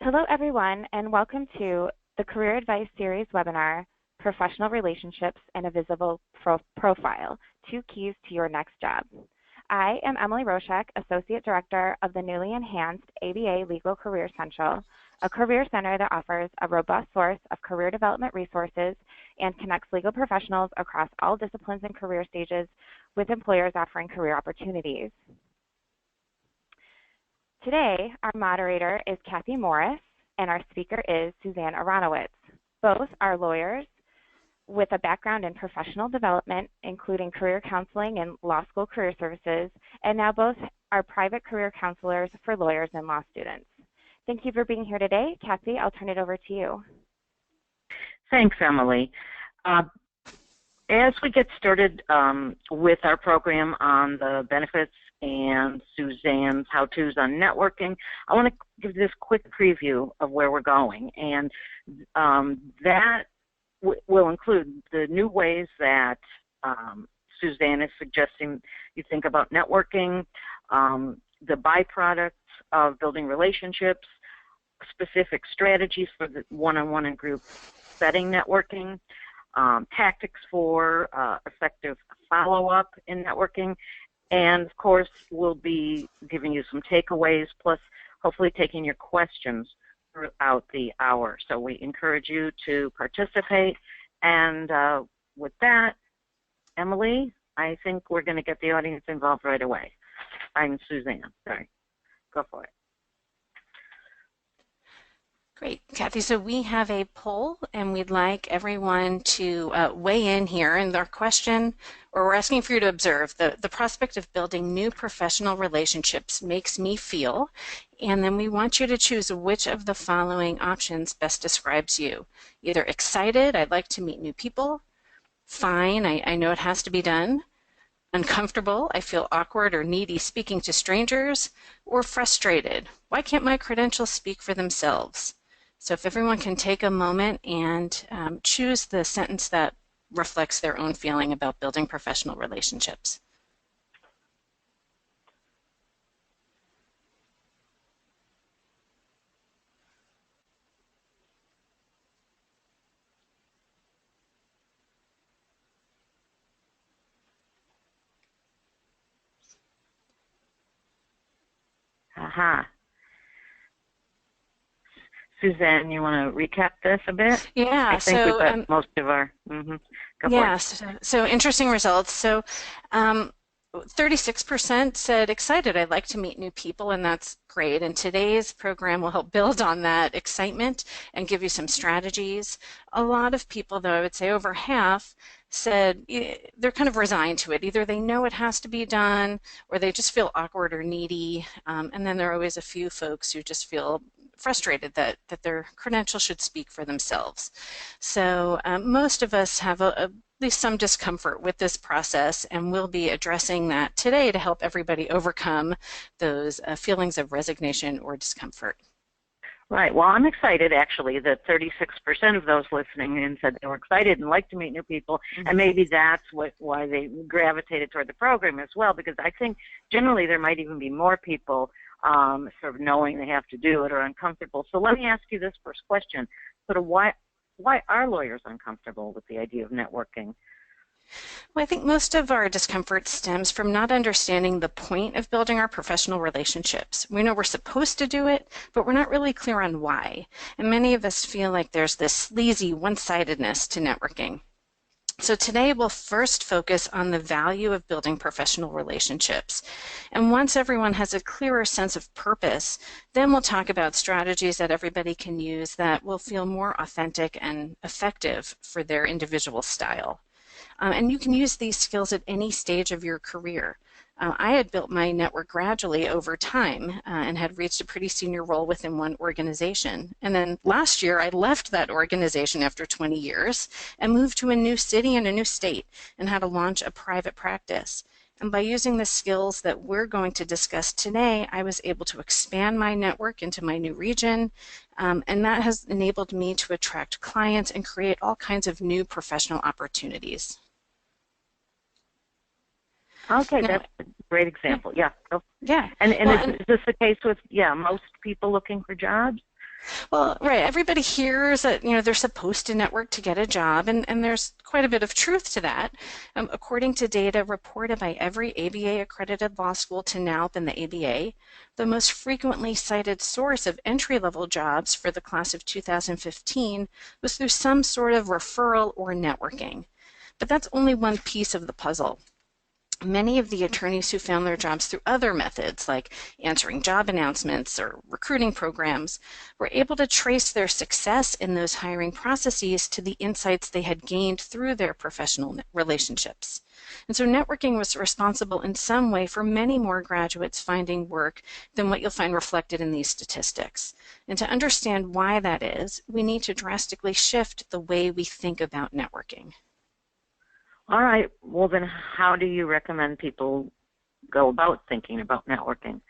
Hello, everyone, and welcome to the Career Advice Series webinar, Professional Relationships and a Visible Profile, Two Keys to Your Next Job. I am Emily Roshek, Associate Director of the newly enhanced ABA Legal Career Central, a career center that offers a robust source of career development resources and connects legal professionals across all disciplines and career stages with employers offering career opportunities. Today, our moderator is Kathy Morris, and our speaker is Susanne Aronowitz. Both are lawyers with a background in professional development, including career counseling and law school career services, and now both are private career counselors for lawyers and law students. Thank you for being here today. Kathy, I'll turn it over to you. Thanks, Emily. As we get started with our program on the benefits and Suzanne's how-tos on networking, I want to give this quick preview of where we're going. And that will include the new ways that Susanne is suggesting you think about networking, the byproducts of building relationships, specific strategies for the one-on-one and group setting networking, tactics for effective follow-up in networking, and of course we'll be giving you some takeaways, plus hopefully taking your questions throughout the hour. So we encourage you to participate, and with that, Emily, I think we're going to get the audience involved right away. I'm Suzanne, sorry. Go for it. Great, Kathy. So we have a poll, and we'd like everyone to weigh in here. And our question, or we're asking for you to observe, the prospect of building new professional relationships makes me feel. And then we want you to choose which of the following options best describes you. Either excited, I'd like to meet new people. Fine, I know it has to be done. Uncomfortable, I feel awkward or needy speaking to strangers. Or frustrated, why can't my credentials speak for themselves? So if everyone can take a moment and choose the sentence that reflects their own feeling about building professional relationships. Aha. Suzanne, you want to recap this a bit? Yeah. I think we've got most of our, Go yeah, for it. so interesting results. So 36% said excited, I'd like to meet new people, and that's great. And today's program will help build on that excitement and give you some strategies. A lot of people, though, I would say over half, said they're kind of resigned to it. Either they know it has to be done, or they just feel awkward or needy. And then there are always a few folks who just feel frustrated that their credentials should speak for themselves. So most of us have at least some discomfort with this process, and we'll be addressing that today to help everybody overcome those feelings of resignation or discomfort. Right. Well, I'm excited, actually, that 36% of those listening in said they were excited and like to meet new people, and maybe that's why they gravitated toward the program as well, because I think generally there might even be more people sort of knowing they have to do it or uncomfortable. So let me ask you this first question. Sort of why are lawyers uncomfortable with the idea of networking? Well, I think most of our discomfort stems from not understanding the point of building our professional relationships. We know we're supposed to do it, but we're not really clear on why. And many of us feel like there's this sleazy one-sidedness to networking. So today we'll first focus on the value of building professional relationships. And once everyone has a clearer sense of purpose, then we'll talk about strategies that everybody can use that will feel more authentic and effective for their individual style. And you can use these skills at any stage of your career. I had built my network gradually over time and had reached a pretty senior role within one organization. And then last year, I left that organization after 20 years and moved to a new city and a new state and had to launch a private practice. And by using the skills that we're going to discuss today, I was able to expand my network into my new region, and that has enabled me to attract clients and create all kinds of new professional opportunities. Okay, that's a great example. Yeah. Yeah. And is this the case with, most people looking for jobs? Well, right. Everybody hears that, they're supposed to network to get a job, and there's quite a bit of truth to that. According to data reported by every ABA accredited law school to now in the ABA, the most frequently cited source of entry-level jobs for the class of 2015 was through some sort of referral or networking. But that's only one piece of the puzzle. Many of the attorneys who found their jobs through other methods, like answering job announcements or recruiting programs, were able to trace their success in those hiring processes to the insights they had gained through their professional relationships. And so networking was responsible in some way for many more graduates finding work than what you'll find reflected in these statistics. And to understand why that is, we need to drastically shift the way we think about networking. All right. Well, then how do you recommend people go about thinking about networking?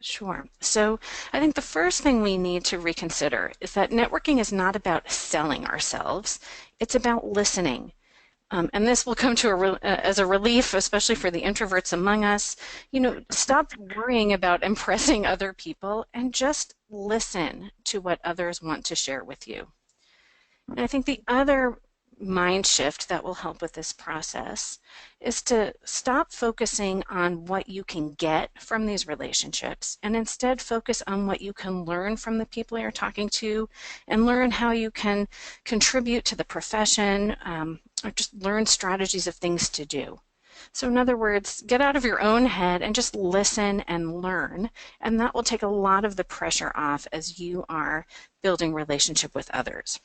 Sure. So I think the first thing we need to reconsider is that networking is not about selling ourselves. It's about listening. And this will come to as a relief, especially for the introverts among us. Stop worrying about impressing other people and just listen to what others want to share with you. And I think the other mind shift that will help with this process is to stop focusing on what you can get from these relationships and instead focus on what you can learn from the people you're talking to and learn how you can contribute to the profession or just learn strategies of things to do. So in other words, get out of your own head and just listen and learn, and that will take a lot of the pressure off as you are building relationship with others.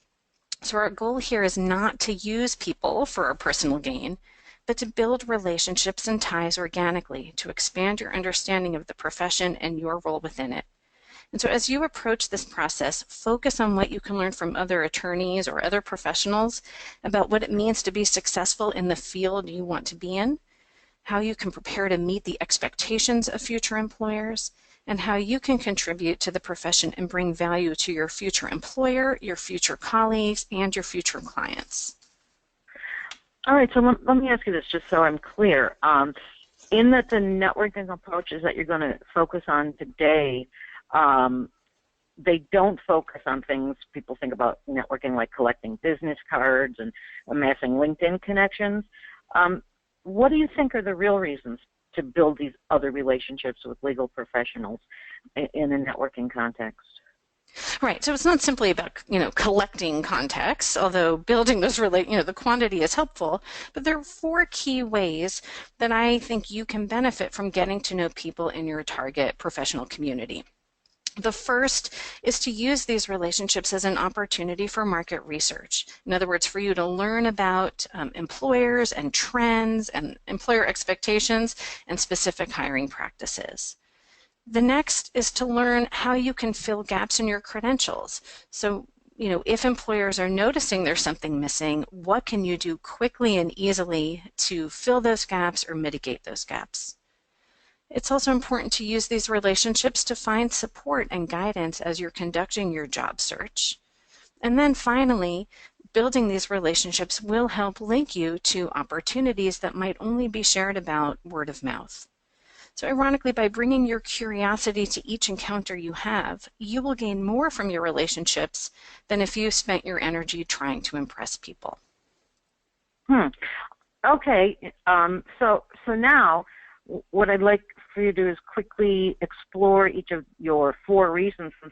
So our goal here is not to use people for our personal gain, but to build relationships and ties organically to expand your understanding of the profession and your role within it. And so as you approach this process, focus on what you can learn from other attorneys or other professionals about what it means to be successful in the field you want to be in, how you can prepare to meet the expectations of future employers, and how you can contribute to the profession and bring value to your future employer, your future colleagues, and your future clients. All right, so let me ask you this just so I'm clear. In that the networking approaches that you're going to focus on today, they don't focus on things people think about networking like collecting business cards and amassing LinkedIn connections. What do you think are the real reasons to build these other relationships with legal professionals in a networking context? Right. So it's not simply about, collecting contacts, although building those the quantity is helpful, but there are 4 key ways that I think you can benefit from getting to know people in your target professional community. The first is to use these relationships as an opportunity for market research. In other words, for you to learn about employers and trends and employer expectations and specific hiring practices. The next is to learn how you can fill gaps in your credentials. So, if employers are noticing there's something missing, what can you do quickly and easily to fill those gaps or mitigate those gaps? It's also important to use these relationships to find support and guidance as you're conducting your job search. And then finally, building these relationships will help link you to opportunities that might only be shared about word of mouth. So ironically, by bringing your curiosity to each encounter you have, you will gain more from your relationships than if you spent your energy trying to impress people. Okay, so now what I'd like for you to do is quickly explore each of your 4 reasons in a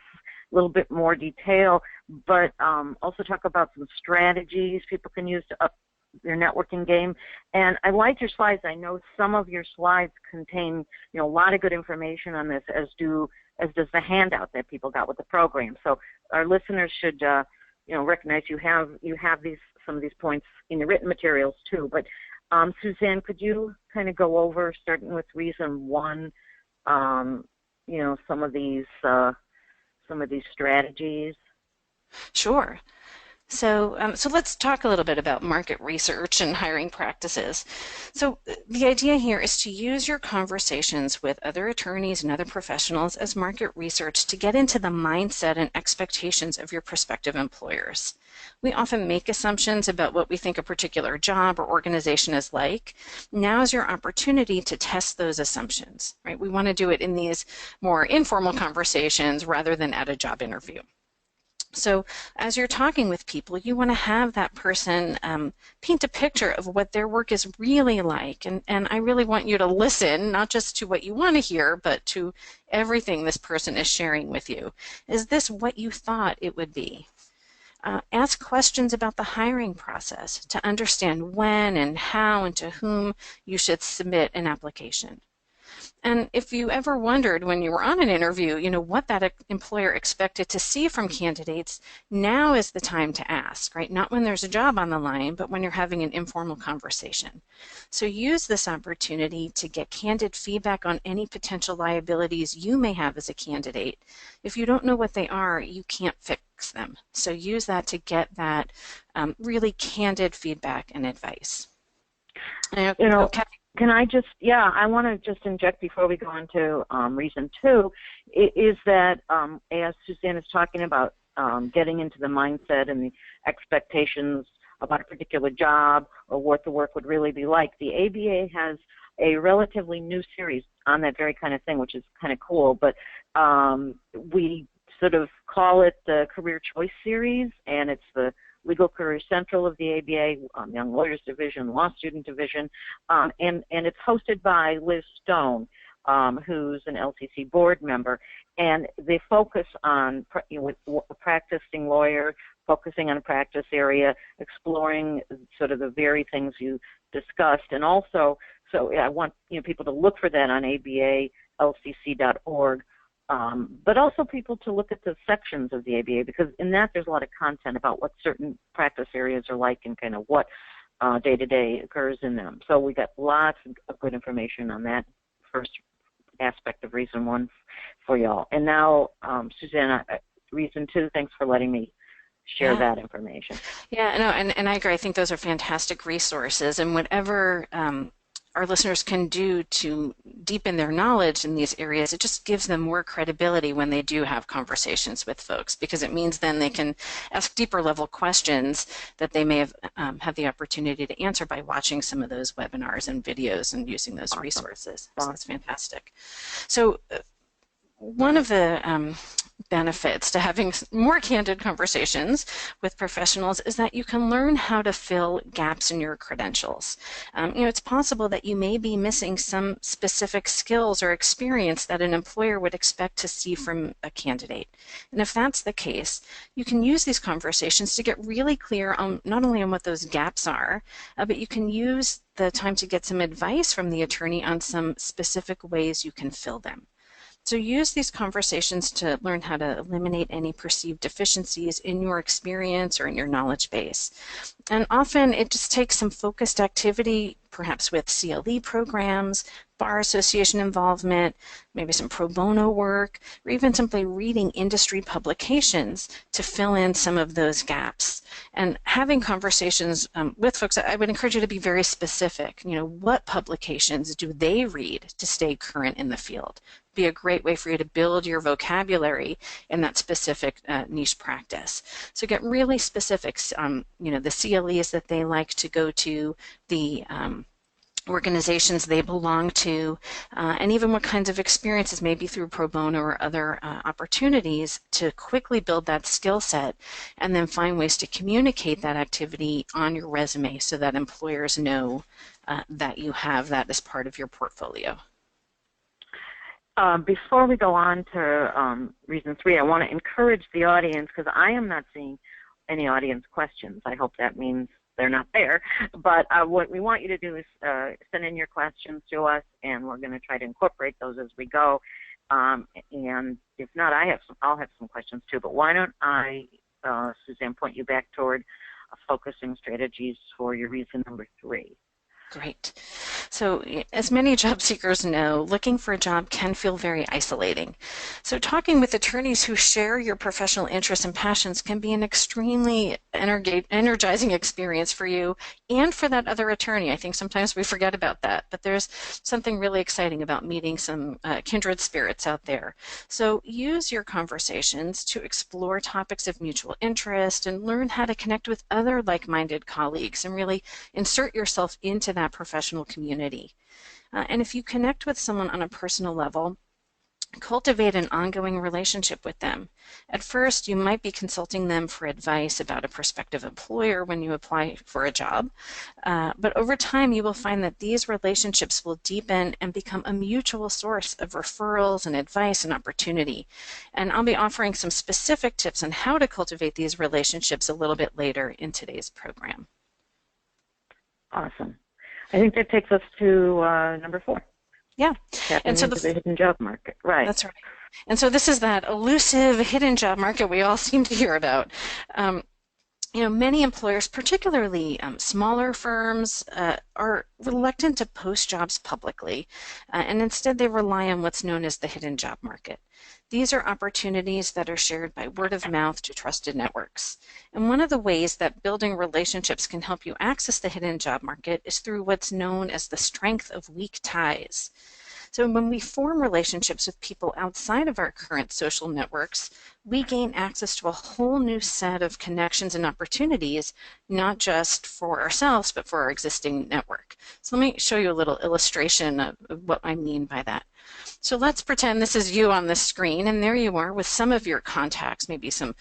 little bit more detail, but also talk about some strategies people can use to up their networking game. And I like your slides. I know some of your slides contain, a lot of good information on this, as does the handout that people got with the program. So our listeners should, recognize you have some of these points in the written materials too. But Susanne, could you kind of go over, starting with reason 1, some of these strategies? Sure. So let's talk a little bit about market research and hiring practices. So the idea here is to use your conversations with other attorneys and other professionals as market research to get into the mindset and expectations of your prospective employers. We often make assumptions about what we think a particular job or organization is like. Now is your opportunity to test those assumptions, right? We want to do it in these more informal conversations rather than at a job interview. So as you're talking with people, you want to have that person paint a picture of what their work is really like. And I really want you to listen, not just to what you want to hear, but to everything this person is sharing with you. Is this what you thought it would be? Ask questions about the hiring process to understand when and how and to whom you should submit an application. And if you ever wondered when you were on an interview, what that employer expected to see from candidates, now is the time to ask, right? Not when there's a job on the line, but when you're having an informal conversation. So use this opportunity to get candid feedback on any potential liabilities you may have as a candidate. If you don't know what they are, you can't fix them. So use that to get that really candid feedback and advice. Can I just, I want to just inject before we go into reason 2, is that as Susanne is talking about getting into the mindset and the expectations about a particular job or what the work would really be like, the ABA has a relatively new series on that very kind of thing, which is kind of cool, but we sort of call it the Career Choice Series, and it's the Legal Career Central of the ABA, Young Lawyers Division, Law Student Division, and it's hosted by Liz Stone, who's an LCC board member, and they focus on, with a practicing lawyer, focusing on a practice area, exploring sort of the very things you discussed, and also, so I want people to look for that on abalcc.org. But also people to look at the sections of the ABA, because in that there's a lot of content about what certain practice areas are like and kind of what day-to-day occurs in them. So we got lots of good information on that first aspect of reason 1 for y'all. And now, Susanne, reason 2, thanks for letting me share that information. Yeah, no, and I agree. I think those are fantastic resources, and whatever our listeners can do to deepen their knowledge in these areas, it just gives them more credibility when they do have conversations with folks, because it means then they can ask deeper level questions that they may have the opportunity to answer by watching some of those webinars and videos and using those resources. So that's fantastic. So one of the benefits to having more candid conversations with professionals is that you can learn how to fill gaps in your credentials. It's possible that you may be missing some specific skills or experience that an employer would expect to see from a candidate. And if that's the case, you can use these conversations to get really clear on not only on what those gaps are, but you can use the time to get some advice from the attorney on some specific ways you can fill them. So use these conversations to learn how to eliminate any perceived deficiencies in your experience or in your knowledge base. And often it just takes some focused activity, perhaps with CLE programs, bar association involvement, maybe some pro bono work, or even simply reading industry publications to fill in some of those gaps. And having conversations with folks, I would encourage you to be very specific. What publications do they read to stay current in the field? Be a great way for you to build your vocabulary in that specific niche practice. So get really specifics, the CLEs that they like to go to, the organizations they belong to, and even what kinds of experiences, maybe through pro bono or other opportunities, to quickly build that skill set and then find ways to communicate that activity on your resume so that employers know that you have that as part of your portfolio. Before we go on to reason 3, I want to encourage the audience, because I am not seeing any audience questions. I hope that means they're not there. But what we want you to do is send in your questions to us, and we're going to try to incorporate those as we go. And if not, I'll have some questions too. But why don't I, Susanne, point you back toward focusing strategies for your reason number 3. Great. So as many job seekers know, looking for a job can feel very isolating. So talking with attorneys who share your professional interests and passions can be an extremely energizing experience for you and for that other attorney. I think sometimes we forget about that, but there's something really exciting about meeting some kindred spirits out there. So use your conversations to explore topics of mutual interest and learn how to connect with other like-minded colleagues and really insert yourself into that professional community. And if you connect with someone on a personal level, Cultivate an ongoing relationship with them. At first, you might be consulting them for advice about a prospective employer when you apply for a job, but over time you will find that these relationships will deepen and become a mutual source of referrals and advice and opportunity. And I'll be offering some specific tips on how to cultivate these relationships a little bit later in today's program. Awesome. I think that takes us to number 4. Yeah. Tapping And so into the hidden job market. Right. That's right. And so this is that elusive hidden job market we all seem to hear about. Many employers, particularly smaller firms, are reluctant to post jobs publicly, and instead they rely on what's known as the hidden job market. These are opportunities that are shared by word of mouth to trusted networks. And one of the ways that building relationships can help you access the hidden job market is through what's known as the strength of weak ties. So when we form relationships with people outside of our current social networks, we gain access to a whole new set of connections and opportunities, not just for ourselves, but for our existing network. So let me show you a little illustration of what I mean by that. So let's pretend this is you on the screen, and there you are with some of your contacts, maybe some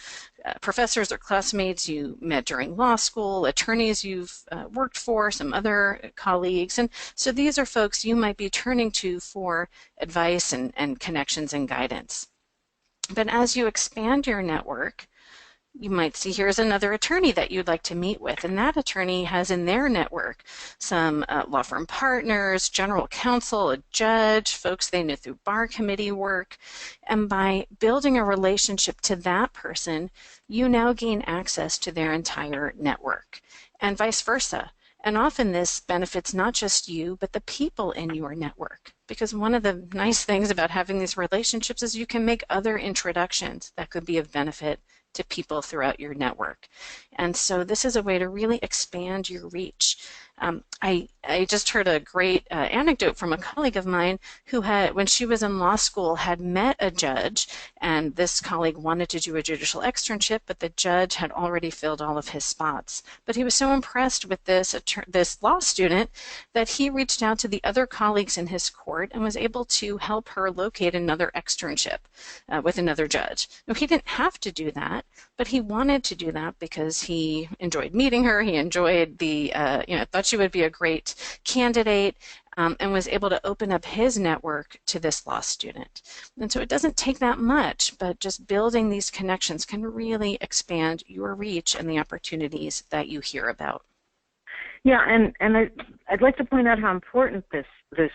professors or classmates you met during law school, attorneys you've worked for, some other colleagues. And so these are folks you might be turning to for advice and connections and guidance. But as you expand your network, you might see here's another attorney that you'd like to meet with, and that attorney has in their network some law firm partners, general counsel, a judge, folks they knew through bar committee work, and by building a relationship to that person, you now gain access to their entire network, and vice versa. And often this benefits not just you, but the people in your network. Because one of the nice things about having these relationships is you can make other introductions that could be of benefit to people throughout your network. And so this is a way to really expand your reach. I just heard a great anecdote from a colleague of mine who had, when she was in law school, had met a judge, and this colleague wanted to do a judicial externship, but the judge had already filled all of his spots. But he was so impressed with this law student that he reached out to the other colleagues in his court and was able to help her locate another externship with another judge. Now, he didn't have to do that, but he wanted to do that because he enjoyed meeting her. He enjoyed thought she would be a great candidate, and was able to open up his network to this law student. And so it doesn't take that much, but just building these connections can really expand your reach and the opportunities that you hear about. Yeah, and I'd like to point out how important this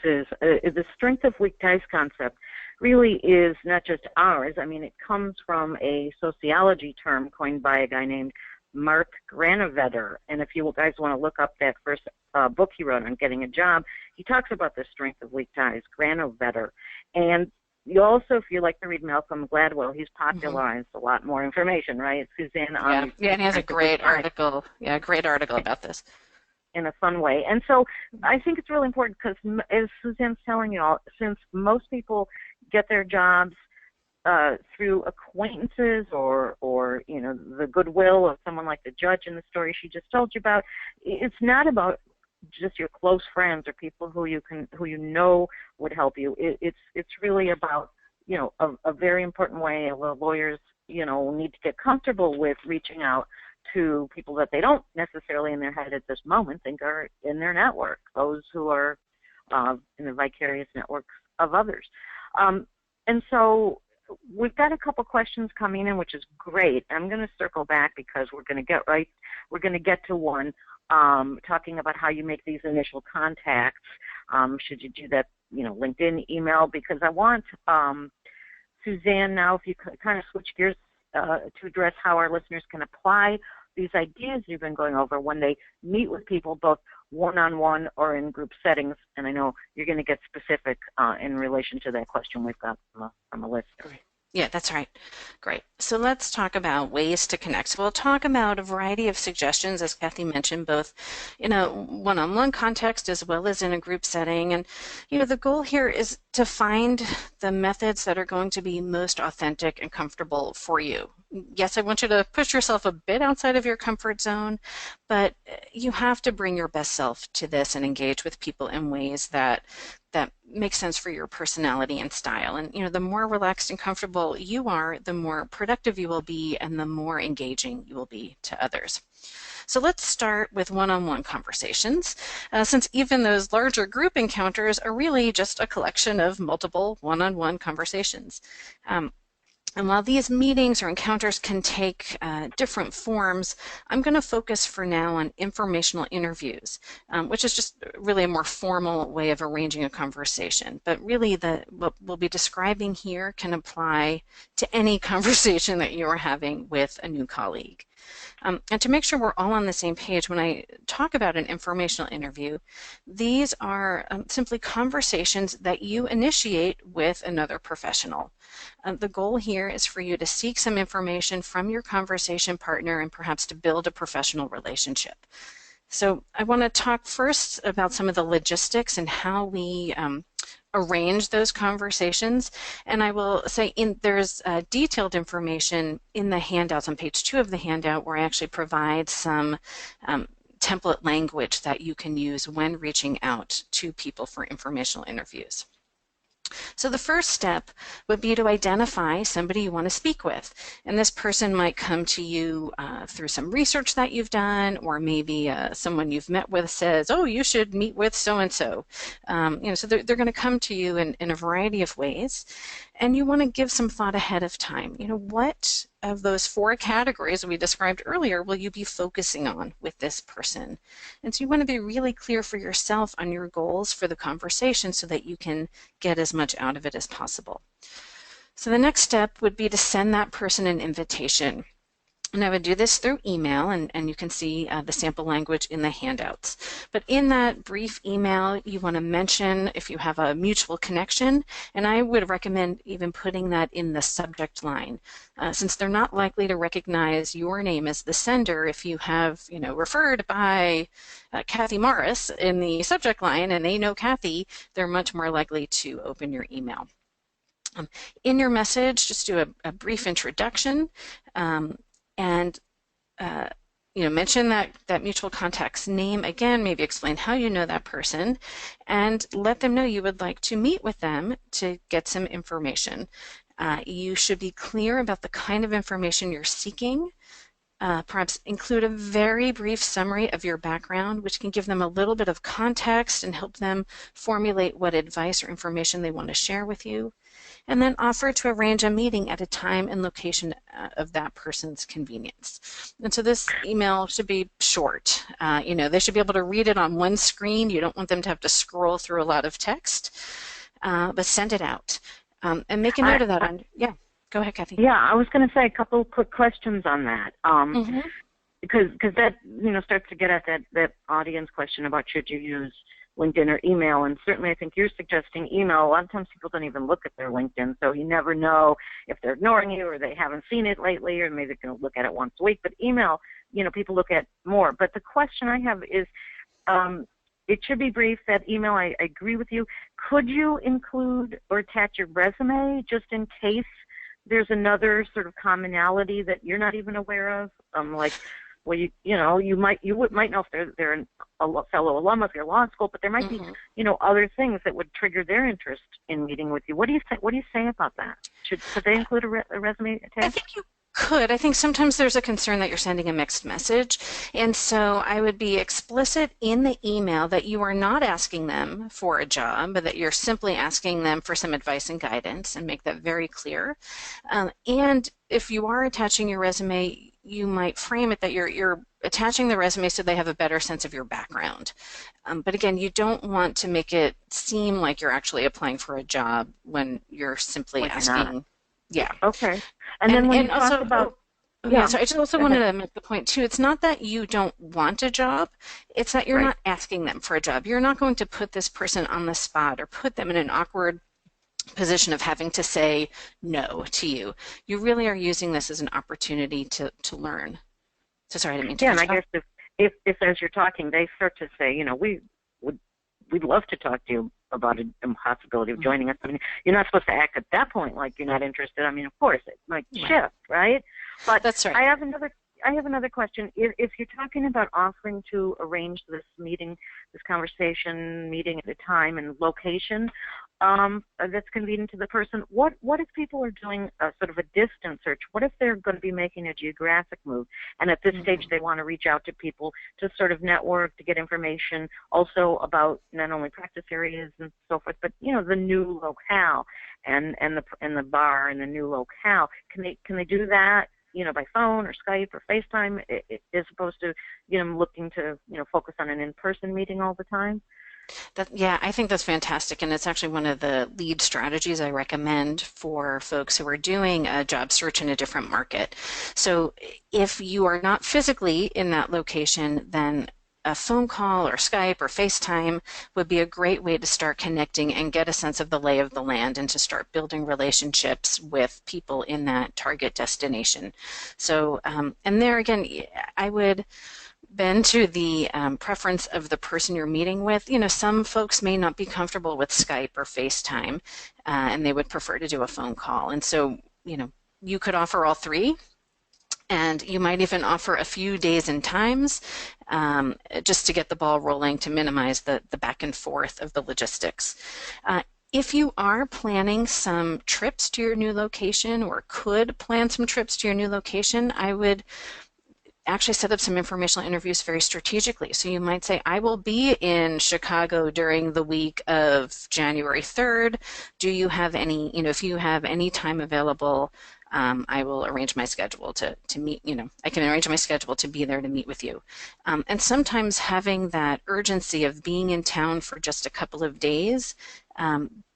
is. The strength of weak ties concept really is not just ours. I mean, it comes from a sociology term coined by a guy named Mark Granovetter. And if you guys want to look up that first book he wrote on getting a job, he talks about the strength of weak ties, Granovetter. And you also, if you like to read Malcolm Gladwell, he's popularized a lot more information, right? Susanne. Yeah, and he has a great article. Yeah, great article about this. In a fun way. And so I think it's really important because, as Susanne's telling you all, since most people get their jobs through acquaintances or the goodwill of someone like the judge in the story she just told you about, it's not about just your close friends or people who you know would help you. It's really about a very important way lawyers need to get comfortable with reaching out to people that they don't necessarily in their head at this moment think are in their network, those who are in the vicarious networks of others. And so we've got a couple questions coming in, which is great. I'm going to circle back because we're going to get to one talking about how you make these initial contacts. Should you do that, LinkedIn, email? Because I want Susanne now, if you kind of switch gears to address how our listeners can apply these ideas you've been going over when they meet with people, both one-on-one or in group settings. And I know you're going to get specific in relation to that question we've got from a list. Yeah, that's right. Great. So let's talk about ways to connect. So we'll talk about a variety of suggestions, as Kathy mentioned, both in a one-on-one context as well as in a group setting. And, the goal here is to find the methods that are going to be most authentic and comfortable for you. Yes, I want you to push yourself a bit outside of your comfort zone, but you have to bring your best self to this and engage with people in ways that that makes sense for your personality and style. And the more relaxed and comfortable you are, the more productive you will be and the more engaging you will be to others. So let's start with one-on-one conversations, since even those larger group encounters are really just a collection of multiple one-on-one conversations. And while these meetings or encounters can take different forms, I'm going to focus for now on informational interviews, which is just really a more formal way of arranging a conversation. But really, what we'll be describing here can apply to any conversation that you are having with a new colleague. And to make sure we're all on the same page, when I talk about an informational interview, these are simply conversations that you initiate with another professional. The goal here is for you to seek some information from your conversation partner and perhaps to build a professional relationship. So I want to talk first about some of the logistics and how we arrange those conversations. And I will say there's detailed information in the handouts on page 2 of the handout where I actually provide some template language that you can use when reaching out to people for informational interviews. So the first step would be to identify somebody you want to speak with. And this person might come to you through some research that you've done, or maybe someone you've met with says, oh, you should meet with so-and-so. So they're going to come to you in a variety of ways. And you want to give some thought ahead of time. What of those 4 categories we described earlier will you be focusing on with this person? And so you want to be really clear for yourself on your goals for the conversation so that you can get as much out of it as possible. So the next step would be to send that person an invitation. And I would do this through email, and you can see the sample language in the handouts. But in that brief email, you want to mention if you have a mutual connection, and I would recommend even putting that in the subject line, since they're not likely to recognize your name as the sender if you have, referred by Kathy Morris in the subject line, and they know Kathy, they're much more likely to open your email. In your message, just do a brief introduction. And mention that mutual contact's name again, maybe explain how you know that person, and let them know you would like to meet with them to get some information. You should be clear about the kind of information you're seeking. Perhaps include a very brief summary of your background, which can give them a little bit of context and help them formulate what advice or information they want to share with you. And then offer to arrange a meeting at a time and location of that person's convenience. And so this email should be short. They should be able to read it on one screen. You don't want them to have to scroll through a lot of text, but send it out. And make a note of that. Yeah, go ahead, Kathy. Yeah, I was going to say a couple quick questions on that. Because that starts to get at that audience question about should you use LinkedIn or email, and certainly I think you're suggesting email. A lot of times people don't even look at their LinkedIn, so you never know if they're ignoring you or they haven't seen it lately, or maybe they're going to look at it once a week. But email, people look at more. But the question I have is, it should be brief, that email. I agree with you. Could you include or attach your resume just in case there's another sort of commonality that you're not even aware of? Well, you might know if they're a fellow alum of your law school, but there might be, other things that would trigger their interest in meeting with you. What do you say about that? Could they include a resume attached? I think you could. I think sometimes there's a concern that you're sending a mixed message, and so I would be explicit in the email that you are not asking them for a job, but that you're simply asking them for some advice and guidance, and make that very clear. And if you are attaching your resume, you might frame it that you're attaching the resume so they have a better sense of your background. But again, you don't want to make it seem like you're actually applying for a job when you're simply asking. Yeah. Okay. And then when you talk about... So I just also wanted to make the point too, it's not that you don't want a job, it's that you're not asking them for a job. You're not going to put this person on the spot or put them in an awkward position of having to say no to you. You really are using this as an opportunity to learn. So sorry, I didn't mean to. Yeah, and I guess if as you're talking, they start to say, we'd love to talk to you about a possibility of joining us. I mean, you're not supposed to act at that point like you're not interested. I mean, of course, it might shift, right? But that's right. I have another I have another question. If you're talking about offering to arrange this meeting, this conversation meeting at a time and location that's convenient to the person, what if people are doing a sort of a distance search? What if they're going to be making a geographic move, and at this stage they want to reach out to people to sort of network, to get information also about not only practice areas and so forth, but the new locale and the bar and the new locale. Can they do that by phone or Skype or FaceTime, as opposed to looking to focus on an in-person meeting all the time? Yeah, I think that's fantastic, and it's actually one of the lead strategies I recommend for folks who are doing a job search in a different market. So if you are not physically in that location, then a phone call or Skype or FaceTime would be a great way to start connecting and get a sense of the lay of the land and to start building relationships with people in that target destination. So, and there again, I would bend to the preference of the person you're meeting with. Some folks may not be comfortable with Skype or FaceTime, and they would prefer to do a phone call. And so, you could offer all three, and you might even offer a few days and times just to get the ball rolling to minimize the back and forth of the logistics. If you are planning some trips to your new location or could plan some trips to your new location, I would actually set up some informational interviews very strategically. So you might say, I will be in Chicago during the week of January 3rd. Do you have any, if you have any time available, I will arrange my schedule to meet, I can arrange my schedule to be there to meet with you. And sometimes having that urgency of being in town for just a couple of days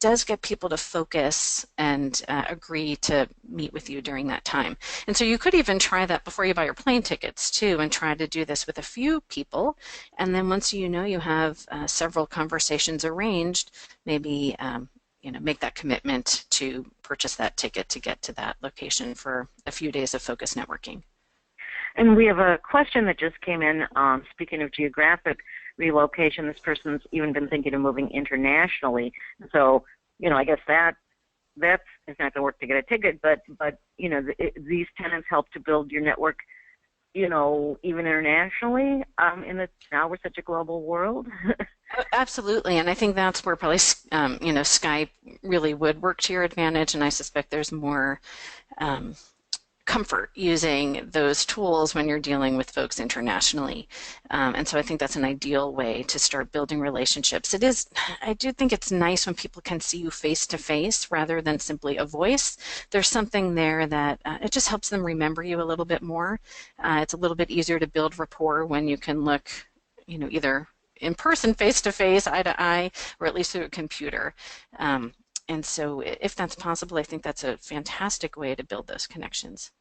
does get people to focus and agree to meet with you during that time. And so you could even try that before you buy your plane tickets too, and try to do this with a few people. And then once you have several conversations arranged, maybe make that commitment to purchase that ticket to get to that location for a few days of focused networking. And we have a question that just came in. Speaking of geographic relocation, this person's even been thinking of moving internationally. So, I guess that's it's not going to work to get a ticket, but these tenants help to build your network, even internationally. Now we're such a global world. Absolutely, and I think that's where probably Skype really would work to your advantage, and I suspect there's more comfort using those tools when you're dealing with folks internationally. And so I think that's an ideal way to start building relationships. I do think it's nice when people can see you face to face rather than simply a voice. There's something there that it just helps them remember you a little bit more. It's a little bit easier to build rapport when you can look, either in person, face to face, eye to eye, or at least through a computer. And so if that's possible, I think that's a fantastic way to build those connections.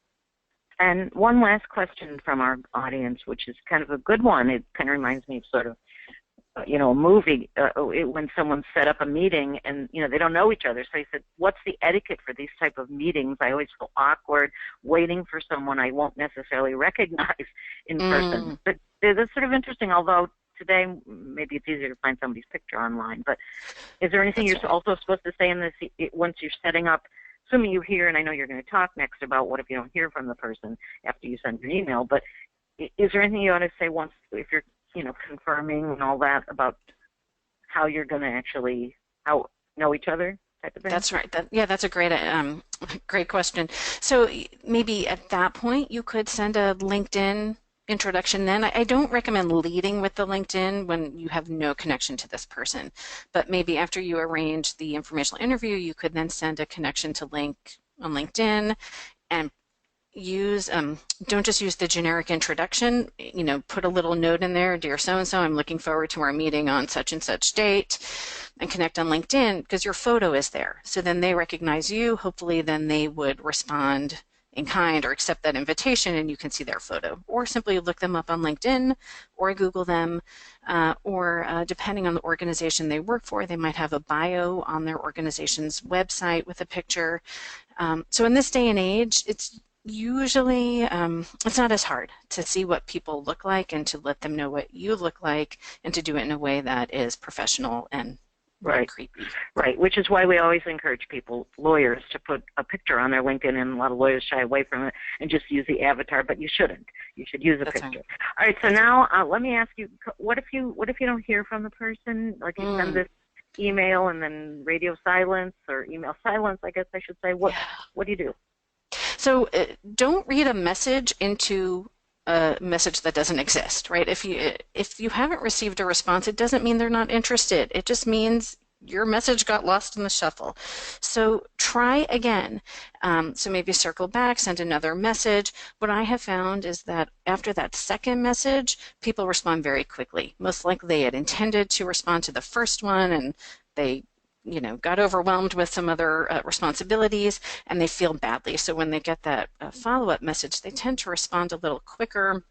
And one last question from our audience, which is kind of a good one. It kind of reminds me of sort of, a movie when someone set up a meeting and, they don't know each other. So he said, what's the etiquette for these type of meetings? I always feel awkward waiting for someone I won't necessarily recognize in person. But that's sort of interesting, although today maybe it's easier to find somebody's picture online. But is there anything you're also supposed to say in this once you're setting up? Assuming you hear, and I know you're going to talk next about what if you don't hear from the person after you send your email, but is there anything you ought to say once, if you're, confirming and all that about how you're going to actually know each other type of thing? That's right. That's a great question. So maybe at that point you could send a LinkedIn introduction then. I don't recommend leading with the LinkedIn when you have no connection to this person, but maybe after you arrange the informational interview, you could then send a connection to link on LinkedIn and don't just use the generic introduction, put a little note in there, dear so-and-so, I'm looking forward to our meeting on such and such date, and connect on LinkedIn because your photo is there. So then they recognize you. Hopefully then they would respond in kind or accept that invitation and you can see their photo, or simply look them up on LinkedIn or Google them, or depending on the organization they work for, they might have a bio on their organization's website with a picture. So in this day and age, it's usually it's not as hard to see what people look like and to let them know what you look like and to do it in a way that is professional and Right. creepy. Right, which is why we always encourage people, lawyers, to put a picture on their LinkedIn, and a lot of lawyers shy away from it and just use the avatar, but you shouldn't. You should use a That's picture. right. All right, so now let me ask you, what if you don't hear from the person? Like you send this email and then radio silence or email silence, I guess I should say. What do you do? So don't read a message into a message that doesn't exist, right? If you haven't received a response, it doesn't mean they're not interested. It just means your message got lost in the shuffle. So try again. So maybe circle back, send another message. What I have found is that after that second message, people respond very quickly. Most likely they had intended to respond to the first one, and they got overwhelmed with some other responsibilities, and they feel badly. So when they get that follow-up message, they tend to respond a little quicker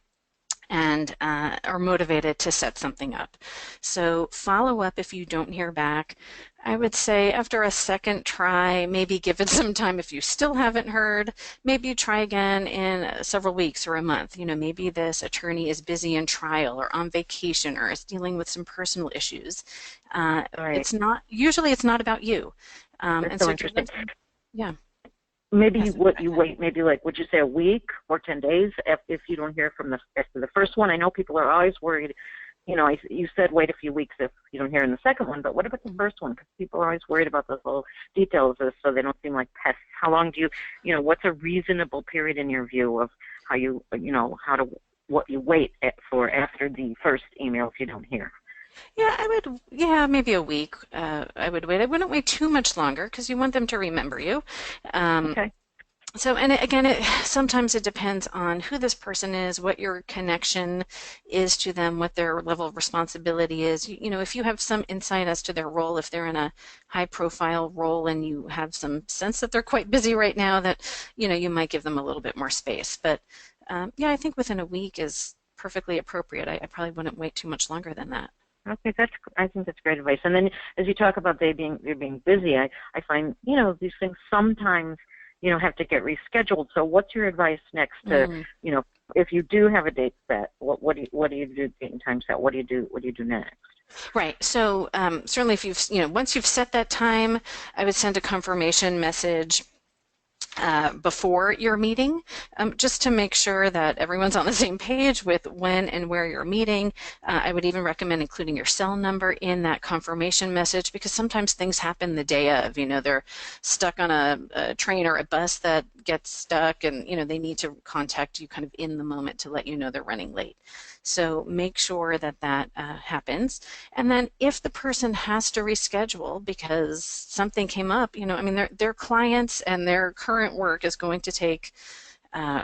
and are motivated to set something up. So follow up if you don't hear back. I would say after a second try, maybe give it some time if you still haven't heard. Maybe you try again in several weeks or a month. Maybe this attorney is busy in trial or on vacation or is dealing with some personal issues. Right. It's not about you. That's so interesting. Yeah. Maybe you wait, maybe like, would you say a week or 10 days if you don't hear from after the first one? I know people are always worried. You said wait a few weeks if you don't hear in the second one, but what about the first one? Because people are always worried about those little details so they don't seem like pests. How long do what's a reasonable period in your view of what you wait for after the first email if you don't hear? Yeah, maybe a week. I would wait. I wouldn't wait too much longer because you want them to remember you. Okay. So, and again, sometimes it depends on who this person is, what your connection is to them, what their level of responsibility is. If you have some insight as to their role, if they're in a high-profile role and you have some sense that they're quite busy right now, that you might give them a little bit more space. But I think within a week is perfectly appropriate. I probably wouldn't wait too much longer than that. Okay, I think that's great advice. And then as you talk about they're being busy, I find these things sometimes have to get rescheduled. So what's your advice next to if you do have a date set, what do you do getting time set? What do you do next? Right. So certainly if you've once you've set that time, I would send a confirmation message before your meeting, just to make sure that everyone's on the same page with when and where you're meeting. I would even recommend including your cell number in that confirmation message, because sometimes things happen the day of. They're stuck on a train or a bus that gets stuck, and they need to contact you kind of in the moment to let you know they're running late. So make sure that happens. And then if the person has to reschedule because something came up, their clients and their current work is going to take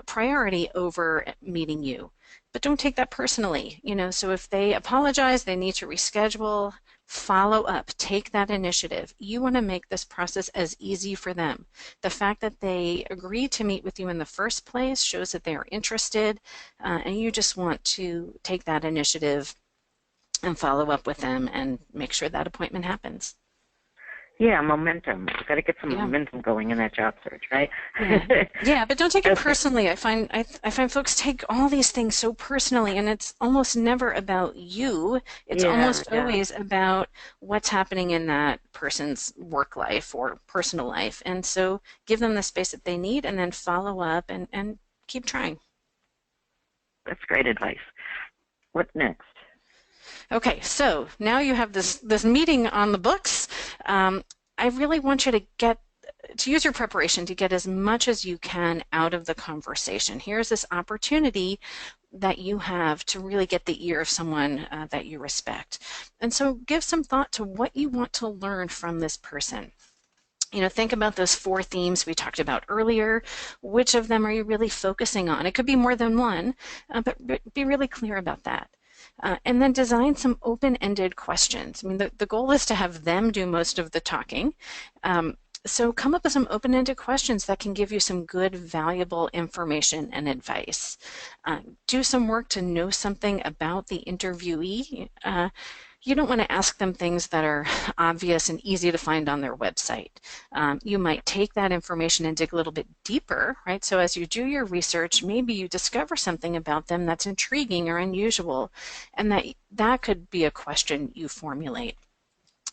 priority over meeting you. But don't take that personally. So if they apologize, they need to reschedule, follow up, take that initiative. You want to make this process as easy for them. The fact that they agreed to meet with you in the first place shows that they are interested, and you just want to take that initiative and follow up with them and make sure that appointment happens. Yeah, momentum. You've got to get some momentum going in that job search, right? Yeah, but don't take it personally. I find folks take all these things so personally, and it's almost never about you. It's almost always about what's happening in that person's work life or personal life. And so give them the space that they need, and then follow up and keep trying. That's great advice. What's next? Okay, so now you have this meeting on the books. I really want you to use your preparation to get as much as you can out of the conversation. Here's this opportunity that you have to really get the ear of someone that you respect. And so give some thought to what you want to learn from this person. Think about those 4 themes we talked about earlier. Which of them are you really focusing on? It could be more than one, but be really clear about that. And then design some open-ended questions. The goal is to have them do most of the talking. So come up with some open-ended questions that can give you some good, valuable information and advice. Do some work to know something about the interviewee. You don't want to ask them things that are obvious and easy to find on their website. You might take that information and dig a little bit deeper, right? So as you do your research, maybe you discover something about them that's intriguing or unusual, and that could be a question you formulate.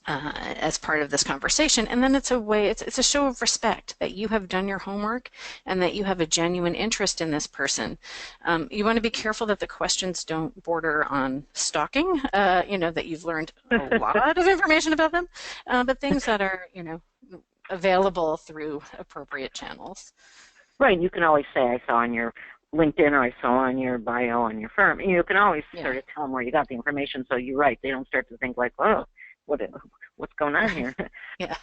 as part of this conversation. And then it's a show of respect that you have done your homework and that you have a genuine interest in this person. You want to be careful that the questions don't border on stalking, that you've learned a lot of information about them, but things that are, available through appropriate channels. Right. You can always say, I saw on your LinkedIn or I saw on your bio on your firm. You can always sort of tell them where you got the information, so you're right. They don't start to think like, oh, what's going on here? Yeah.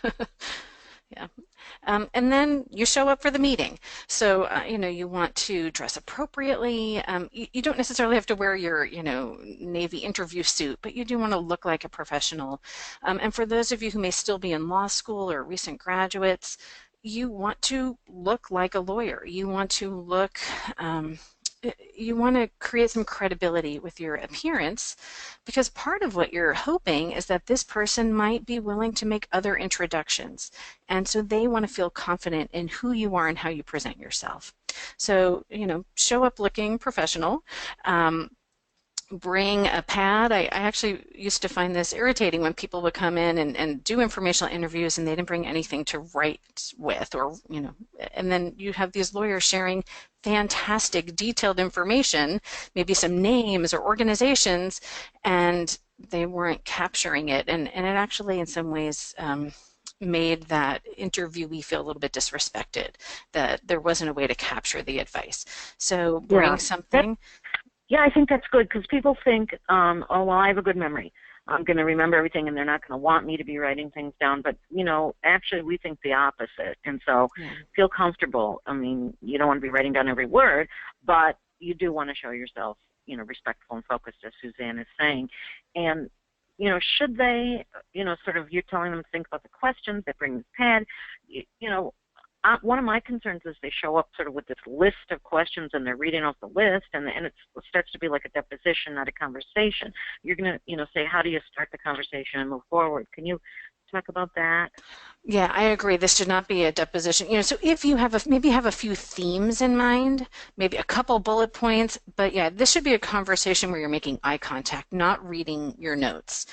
Yeah. And then you show up for the meeting. So, you want to dress appropriately. You don't necessarily have to wear your, Navy interview suit, but you do want to look like a professional. And for those of you who may still be in law school or recent graduates, you want to look like a lawyer. You want to create some credibility with your appearance, because part of what you're hoping is that this person might be willing to make other introductions. And so they want to feel confident in who you are and how you present yourself. So, show up looking professional. Bring a pad. I actually used to find this irritating when people would come in and do informational interviews and they didn't bring anything to write with, or, and then you have these lawyers sharing fantastic detailed information, maybe some names or organizations, and they weren't capturing it. And it actually in some ways made that interviewee feel a little bit disrespected, that there wasn't a way to capture the advice. So bring something. Yeah, I think that's good, because people think, oh, well, I have a good memory. I'm going to remember everything, and they're not going to want me to be writing things down. But, actually we think the opposite. And so feel comfortable. I mean, you don't want to be writing down every word, but you do want to show yourself, respectful and focused, as Susanne is saying. And, should they, sort of, you're telling them to think about the questions, they bring this pad, one of my concerns is they show up sort of with this list of questions and they're reading off the list, and it starts to be like a deposition, not a conversation. You're going to, say, how do you start the conversation and move forward? Can you talk about that? Yeah, I agree. This should not be a deposition. So if you have maybe have a few themes in mind, maybe a couple bullet points, but yeah, this should be a conversation where you're making eye contact, not reading your notes.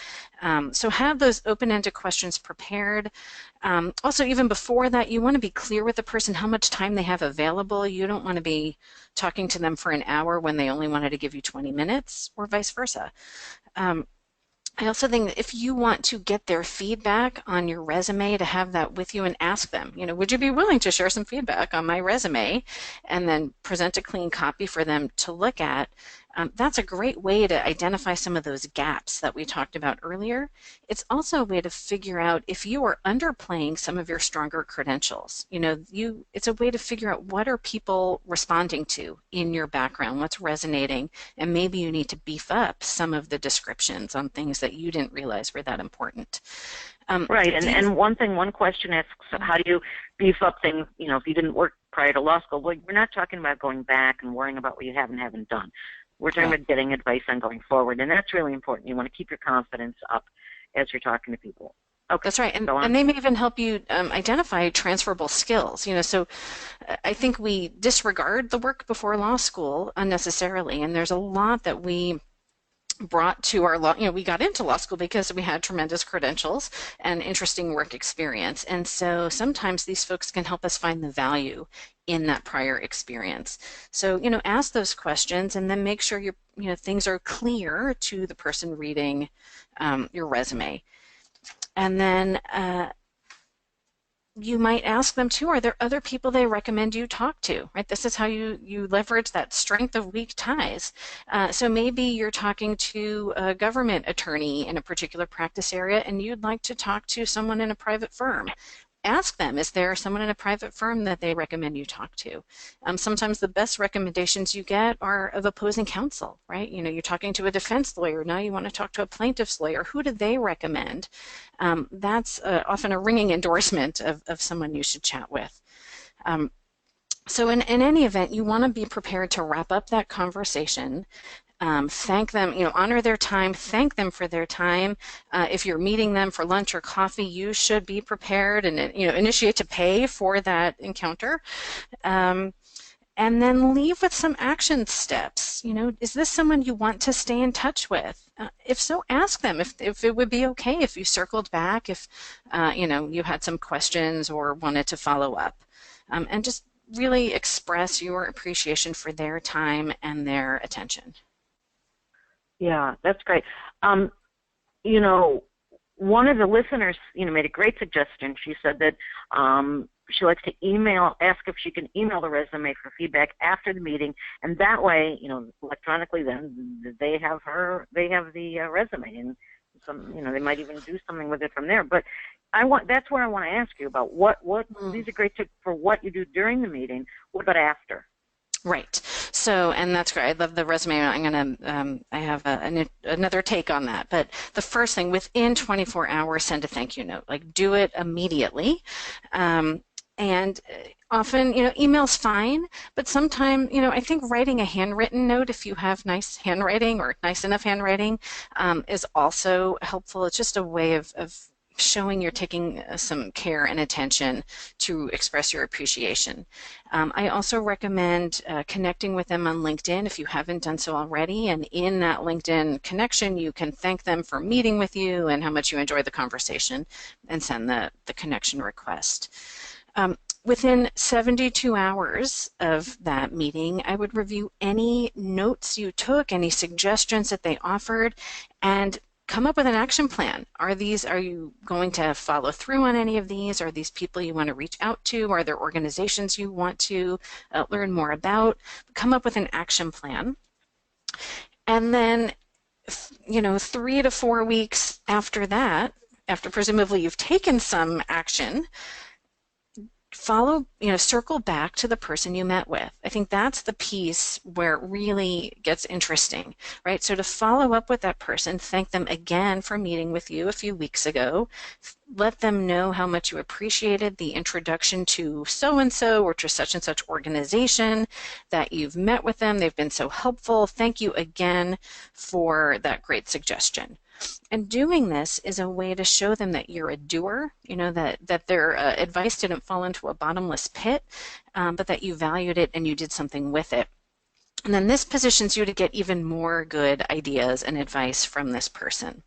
So have those open-ended questions prepared. Also, even before that, you want to be clear with the person how much time they have available. You don't want to be talking to them for an hour when they only wanted to give you 20 minutes, or vice versa. I also think that if you want to get their feedback on your resume, to have that with you and ask them, would you be willing to share some feedback on my resume, and then present a clean copy for them to look at. That's a great way to identify some of those gaps that we talked about earlier. It's also a way to figure out if you are underplaying some of your stronger credentials. It's a way to figure out what are people responding to in your background, what's resonating, and maybe you need to beef up some of the descriptions on things that you didn't realize were that important. Right, and one question asks, how do you beef up things, if you didn't work prior to law school? Well, we're not talking about going back and worrying about what you haven't done. We're talking about getting advice on going forward, and that's really important. You want to keep your confidence up as you're talking to people. Okay, that's right, and they may even help you identify transferable skills. So I think we disregard the work before law school unnecessarily, and there's a lot that we brought to our law, we got into law school because we had tremendous credentials and interesting work experience. And so sometimes these folks can help us find the value in that prior experience. So, ask those questions and then make sure things are clear to the person reading your resume. And then you might ask them too, are there other people they recommend you talk to, right? This is how you leverage that strength of weak ties. So maybe you're talking to a government attorney in a particular practice area and you'd like to talk to someone in a private firm. Ask them, is there someone in a private firm that they recommend you talk to? Sometimes the best recommendations you get are of opposing counsel, right? You're talking to a defense lawyer, now you want to talk to a plaintiff's lawyer. Who do they recommend? That's often a ringing endorsement of someone you should chat with. So in any event, you want to be prepared to wrap up that conversation. Thank them, honor their time, thank them for their time. If you're meeting them for lunch or coffee, you should be prepared and, initiate to pay for that encounter. And then leave with some action steps. Is this someone you want to stay in touch with? If so, ask them if it would be okay if you circled back, if you had some questions or wanted to follow up, and just really express your appreciation for their time and their attention. Yeah, that's great. One of the listeners, made a great suggestion. She said that she likes to ask if she can email the resume for feedback after the meeting, and that way, electronically, then they have the resume, and they might even do something with it from there. But that's where I want to ask you about what these are great tips for what you do during the meeting. What about after? Right. So, and that's great. I love the resume. I have another take on that. But the first thing, within 24 hours, send a thank you note. Like, do it immediately. And often, email's fine, but sometimes, I think writing a handwritten note, if you have nice handwriting or nice enough handwriting, is also helpful. It's just a way of showing you're taking some care and attention to express your appreciation. I also recommend connecting with them on LinkedIn if you haven't done so already, and in that LinkedIn connection you can thank them for meeting with you and how much you enjoyed the conversation and send the connection request. Within 72 hours of that meeting, I would review any notes you took, any suggestions that they offered, and come up with an action plan. Are you going to follow through on any of these? Are these people you want to reach out to? Are there organizations you want to learn more about? Come up with an action plan. And then, 3 to 4 weeks after that, after presumably you've taken some action, circle back to the person you met with. I think that's the piece where it really gets interesting, right? So to follow up with that person, thank them again for meeting with you a few weeks ago. Let them know how much you appreciated the introduction to so-and-so or to such and such organization, that you've met with them. They've been so helpful. Thank you again for that great suggestion. And doing this is a way to show them that you're a doer, that their advice didn't fall into a bottomless pit, but that you valued it and you did something with it. And then this positions you to get even more good ideas and advice from this person.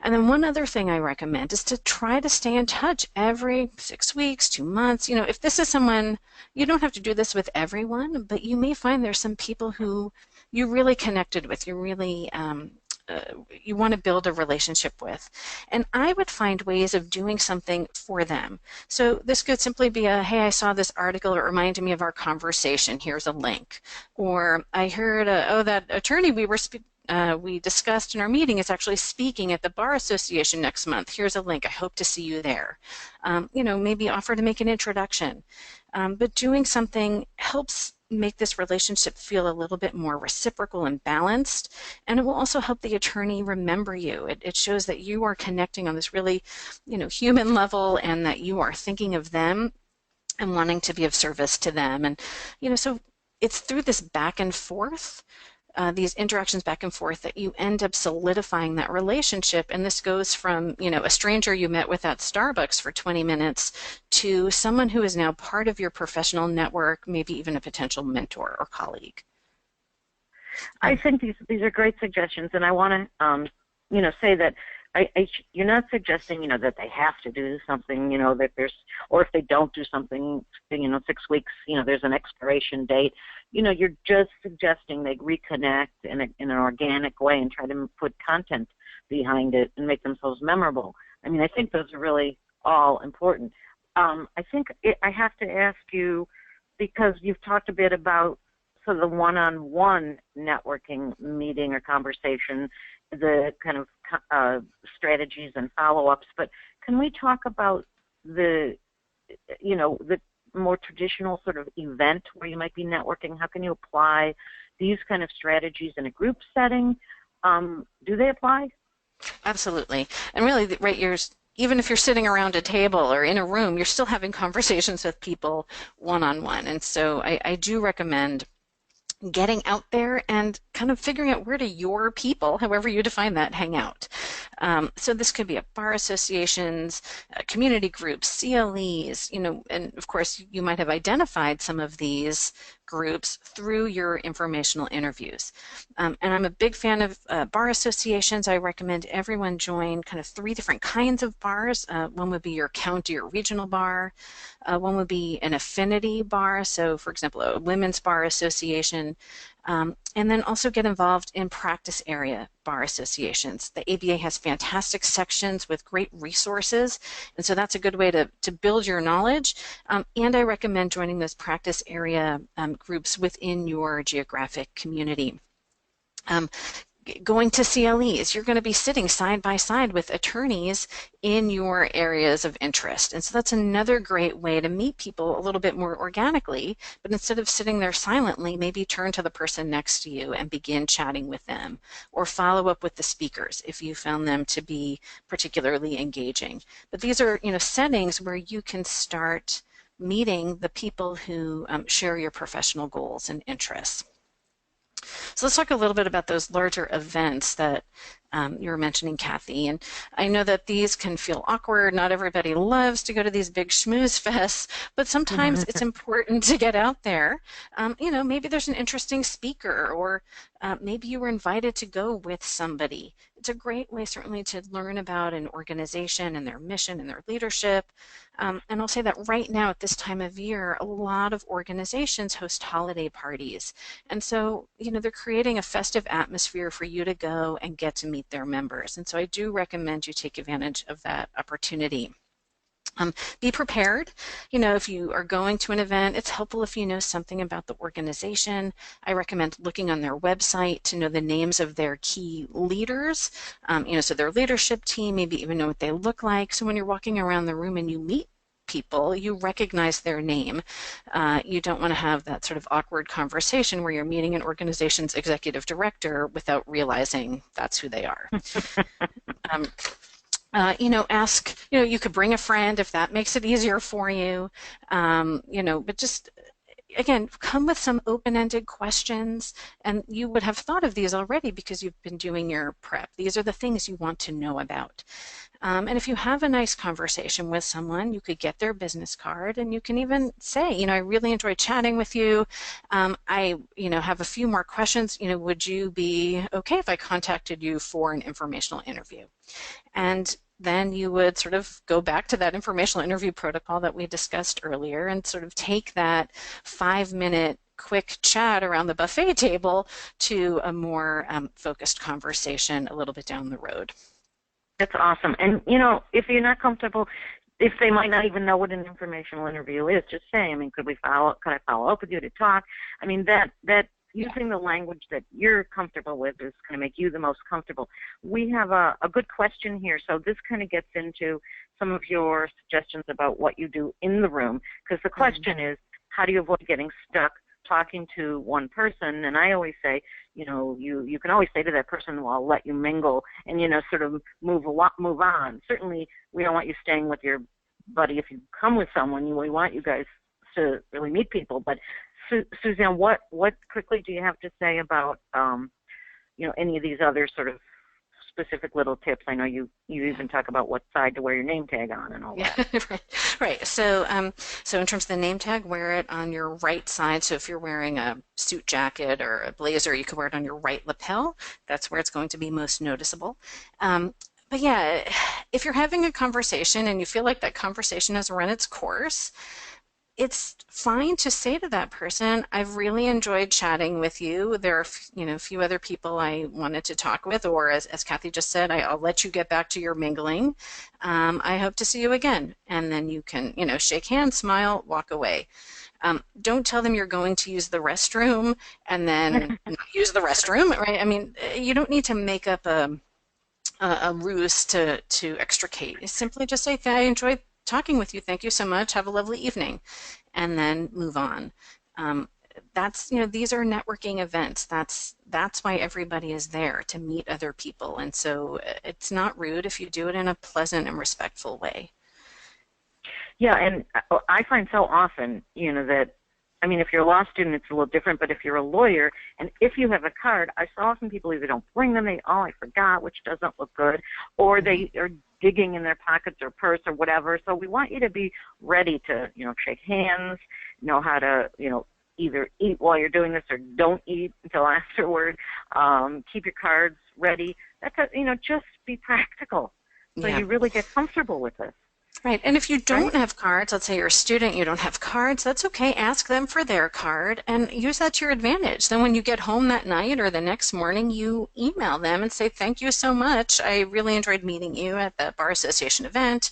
And then one other thing I recommend is to try to stay in touch every 6 weeks, 2 months. If this is someone, you don't have to do this with everyone, but you may find there's some people who you really connected with, you really you want to build a relationship with. And I would find ways of doing something for them. So this could simply be hey, I saw this article, it reminded me of our conversation, here's a link. Or I heard, that attorney we discussed in our meeting is actually speaking at the Bar Association next month. Here's a link. I hope to see you there. Maybe offer to make an introduction. But doing something helps make this relationship feel a little bit more reciprocal and balanced, and it will also help the attorney remember you. It shows that you are connecting on this really, human level, and that you are thinking of them and wanting to be of service to them. And, so it's through this back and forth, these interactions back and forth, that you end up solidifying that relationship. And this goes from, a stranger you met with at Starbucks for 20 minutes to someone who is now part of your professional network, maybe even a potential mentor or colleague. I think these are great suggestions, and I want to, say that you're not suggesting, that they have to do something, that or if they don't do something, 6 weeks, there's an expiration date. You're just suggesting they reconnect in an organic way and try to put content behind it and make themselves memorable. I think those are really all important. I think I have to ask you, because you've talked a bit about sort of the one-on-one networking meeting or conversation, the kind of strategies and follow-ups, but can we talk about the more traditional sort of event where you might be networking? How can you apply these kind of strategies in a group setting? Do they apply? Absolutely. And really, right, even if you're sitting around a table or in a room, you're still having conversations with people one-on-one. And so I do recommend getting out there and kind of figuring out where do your people, however you define that, hang out. So this could be at bar associations, community groups, CLEs, and of course you might have identified some of these groups through your informational interviews. And I'm a big fan of bar associations. I recommend everyone join kind of 3 different kinds of bars. One would be your county or regional bar. One would be an affinity bar, so for example, a women's bar association. And then also get involved in practice area bar associations. The ABA has fantastic sections with great resources, and so that's a good way to build your knowledge. And I recommend joining those practice area groups within your geographic community. Going to CLEs, you're going to be sitting side by side with attorneys in your areas of interest. And so that's another great way to meet people a little bit more organically, but instead of sitting there silently, maybe turn to the person next to you and begin chatting with them, or follow up with the speakers if you found them to be particularly engaging. But these are, settings where you can start meeting the people who share your professional goals and interests. So let's talk a little bit about those larger events that you were mentioning, Kathy. And I know that these can feel awkward. Not everybody loves to go to these big schmooze fests, but sometimes it's important to get out there. Maybe there's an interesting speaker, or maybe you were invited to go with somebody. It's a great way, certainly, to learn about an organization and their mission and their leadership. And I'll say that right now at this time of year, a lot of organizations host holiday parties. And so, they're creating a festive atmosphere for you to go and get to meet their members. And so I do recommend you take advantage of that opportunity. Be prepared. If you are going to an event, it's helpful if you know something about the organization. I recommend looking on their website to know the names of their key leaders, so their leadership team, maybe even know what they look like. So when you're walking around the room and you meet people, you recognize their name. You don't want to have that sort of awkward conversation where you're meeting an organization's executive director without realizing that's who they are. You could bring a friend if that makes it easier for you, but just, again, come with some open-ended questions, and you would have thought of these already because you've been doing your prep. These are the things you want to know about. And if you have a nice conversation with someone, you could get their business card, and you can even say, I really enjoyed chatting with you. I have a few more questions. Would you be okay if I contacted you for an informational interview? And then you would sort of go back to that informational interview protocol that we discussed earlier and sort of take that 5-minute quick chat around the buffet table to a more focused conversation a little bit down the road. That's awesome. And, if you're not comfortable, if they might not even know what an informational interview is, just say, could I follow up with you to talk? That using the language that you're comfortable with is going to make you the most comfortable. We have a good question here, so this kind of gets into some of your suggestions about what you do in the room, because the question is, how do you avoid getting stuck talking to one person? And I always say, you can always say to that person, well, I'll let you mingle and, sort of move on. Certainly, we don't want you staying with your buddy. If you come with someone, we want you guys to really meet people. But Susanne, what quickly do you have to say about, any of these other sort of specific little tips? I know you even talk about what side to wear your name tag on and all that. Right. So in terms of the name tag, wear it on your right side. So if you're wearing a suit jacket or a blazer, you could wear it on your right lapel. That's where it's going to be most noticeable. But yeah, if you're having a conversation and you feel like that conversation has run its course, it's fine to say to that person, I've really enjoyed chatting with you. There are, a few other people I wanted to talk with, or as Kathy just said, I'll let you get back to your mingling. I hope to see you again. And then you can, shake hands, smile, walk away. Don't tell them you're going to use the restroom and then not use the restroom, right? You don't need to make up a ruse to extricate. Simply just say, I enjoyed talking with you. Thank you so much. Have a lovely evening. And then move on. That's, these are networking events. That's why everybody is there, to meet other people. And so it's not rude if you do it in a pleasant and respectful way. Yeah, and I find so often, that, if you're a law student, it's a little different, but if you're a lawyer, and if you have a card, I saw often people either don't bring them, I forgot, which doesn't look good, or they are digging in their pockets or purse or whatever. So we want you to be ready to, shake hands, know how to, either eat while you're doing this or don't eat until afterward. Keep your cards ready. Just be practical so Yeah. you really get comfortable with this. Right. And if you don't Right? have cards, let's say you're a student, you don't have cards, that's okay. Ask them for their card and use that to your advantage. Then when you get home that night or the next morning, you email them and say, thank you so much. I really enjoyed meeting you at the Bar Association event.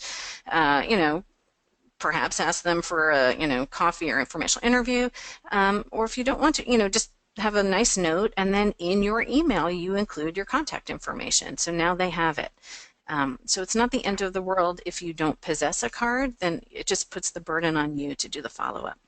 Perhaps ask them for a, coffee or informational interview. Or if you don't want to, just have a nice note, and then in your email, you include your contact information. So now they have it. So it's not the end of the world if you don't possess a card, then it just puts the burden on you to do the follow-up.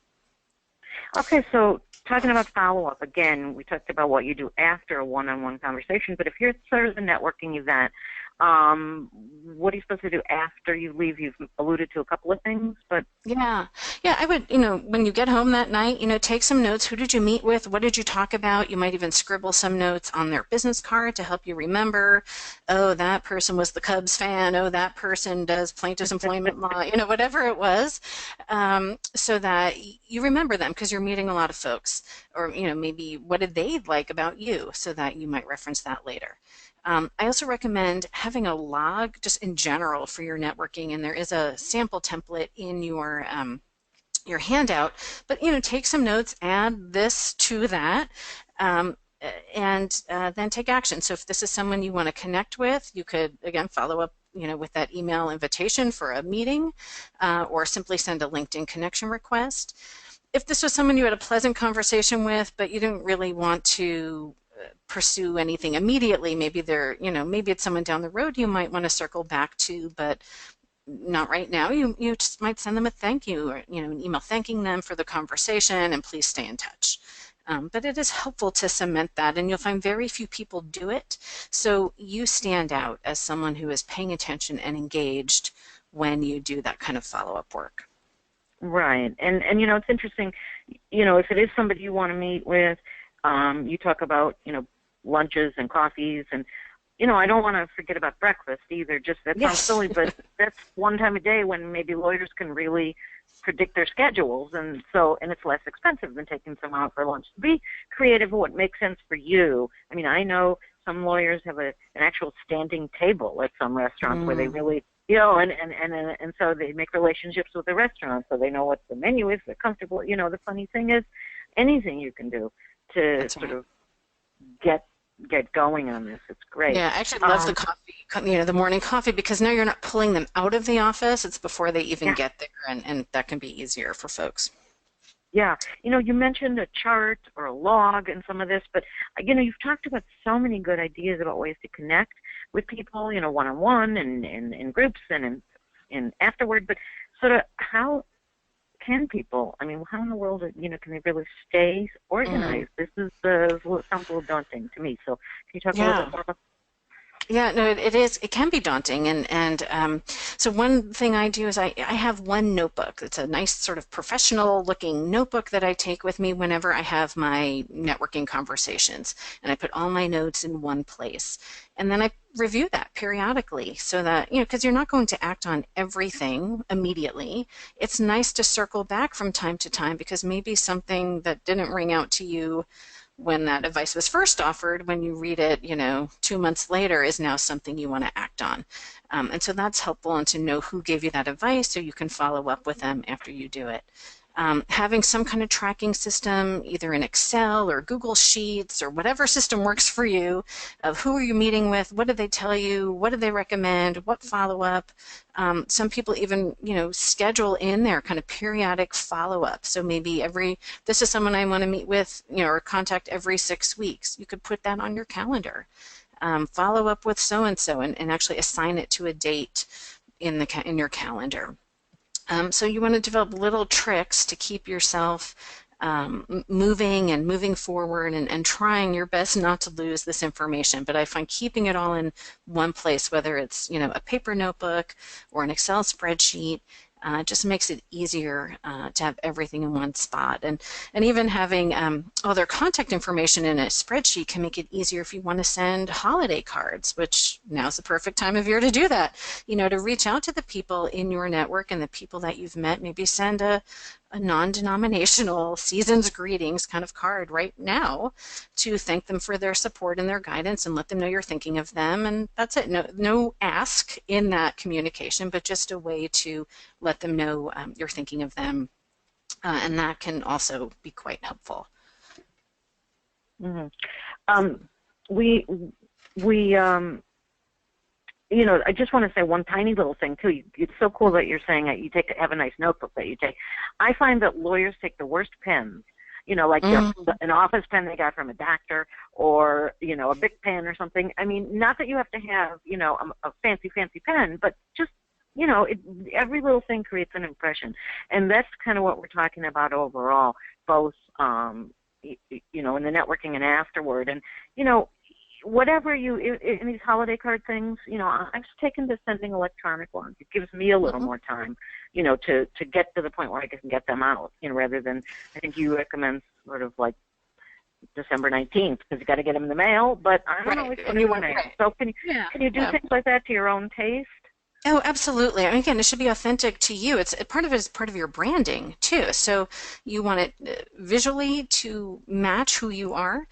Okay, so talking about follow-up, again, we talked about what you do after a one-on-one conversation, but if you're sort of a networking event, what are you supposed to do after you leave? You've alluded to a couple of things, but... Yeah, I would, when you get home that night, take some notes. Who did you meet with? What did you talk about? You might even scribble some notes on their business card to help you remember, oh, that person was the Cubs fan. Oh, that person does plaintiff's employment law, whatever it was, so that you remember them because you're meeting a lot of folks. Or, maybe what did they like about you so that you might reference that later. I also recommend having a log just in general for your networking, and there is a sample template in your handout, but take some notes, add this to that, and then take action. So if this is someone you want to connect with, you could again follow up with that email invitation for a meeting, or simply send a LinkedIn connection request. If this was someone you had a pleasant conversation with, but you didn't really want to pursue anything immediately, maybe maybe it's someone down the road you might want to circle back to, but not right now, you just might send them a thank you or an email thanking them for the conversation and please stay in touch. But it is helpful to cement that, and you'll find very few people do it, so you stand out as someone who is paying attention and engaged when you do that kind of follow-up work. Right, and it's interesting, if it is somebody you want to meet with, you talk about, lunches and coffees, and, I don't want to forget about breakfast either. Just that sounds silly, but that's one time a day when maybe lawyers can really predict their schedules, and it's less expensive than taking someone out for lunch. To be creative, what makes sense for you. I mean, I know some lawyers have an actual standing table at some restaurants where they really, and so they make relationships with the restaurant, so they know what the menu is. They're comfortable. The funny thing is, anything you can do to sort of get going on this. It's great. Yeah, I actually love the coffee, the morning coffee, because now you're not pulling them out of the office. It's before they even get there, and that can be easier for folks. Yeah. You mentioned a chart or a log and some of this, but, you've talked about so many good ideas about ways to connect with people, one-on-one and in groups and in afterward, but sort of how can people, how in the world, can they really stay organized? This is sounds a little daunting to me. So can you talk a little bit more about? Yeah, no, it is. It can be daunting, and so one thing I do is I have one notebook. It's a nice sort of professional-looking notebook that I take with me whenever I have my networking conversations, and I put all my notes in one place, and then I review that periodically so that because you're not going to act on everything immediately. It's nice to circle back from time to time because maybe something that didn't ring out to you when that advice was first offered, when you read it, 2 months later, is now something you want to act on. And so that's helpful, and to know who gave you that advice so you can follow up with them after you do it. Having some kind of tracking system, either in Excel or Google Sheets or whatever system works for you, of who are you meeting with, what did they tell you, what did they recommend, what follow-up. Some people even, schedule in their kind of periodic follow-up. So maybe this is someone I want to meet with, or contact every 6 weeks. You could put that on your calendar. Follow up with so-and-so and actually assign it to a date in your calendar. So you want to develop little tricks to keep yourself moving forward and trying your best not to lose this information. But I find keeping it all in one place, whether it's a paper notebook or an Excel spreadsheet, just makes it easier to have everything in one spot. And even having all their contact information in a spreadsheet can make it easier if you want to send holiday cards, which now's the perfect time of year to do that. To reach out to the people in your network and the people that you've met, maybe send a a non-denominational season's greetings kind of card right now to thank them for their support and their guidance and let them know you're thinking of them. And that's it. No ask in that communication, but just a way to let them know you're thinking of them. And that can also be quite helpful. Mm-hmm. I just want to say one tiny little thing too. It's so cool that you're saying that you have a nice notebook that you take. I find that lawyers take the worst pens, like an office pen they got from a doctor, or a Bic pen or something. I mean, not that you have to have a fancy pen, but just every little thing creates an impression, and that's kind of what we're talking about overall, both in the networking and afterward, and whatever in these holiday card things, I've taken to sending electronic ones. It gives me a little more time, to get to the point where I can get them out, rather than, I think you recommend sort of like December 19th, because you got to get them in the mail, but I don't always put them in the mail. So can you do things like that to your own taste? Oh, absolutely. I mean, again, it should be authentic to you. It's part of it is part of your branding too. So you want it visually to match who you are.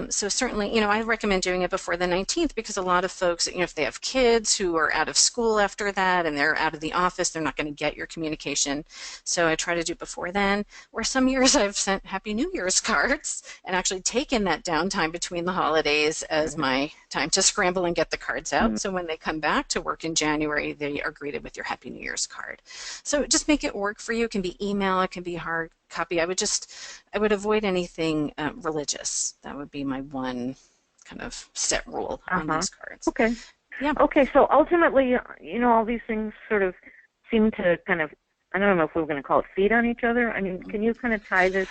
So certainly, I recommend doing it before the 19th, because a lot of folks, if they have kids who are out of school after that and they're out of the office, they're not going to get your communication. So I try to do it before then. Or some years I've sent Happy New Year's cards and actually taken that downtime between the holidays as my time to scramble and get the cards out. So when they come back to work in January, they are greeted with your Happy New Year's card. So just make it work for you. It can be email, it can be hard copy. I would avoid anything religious. That would be my one kind of set rule on these cards. Okay. Yeah. Okay, so ultimately, all these things sort of seem to kind of, I don't know if we're going to call it feed on each other. I mean, can you kind of tie this?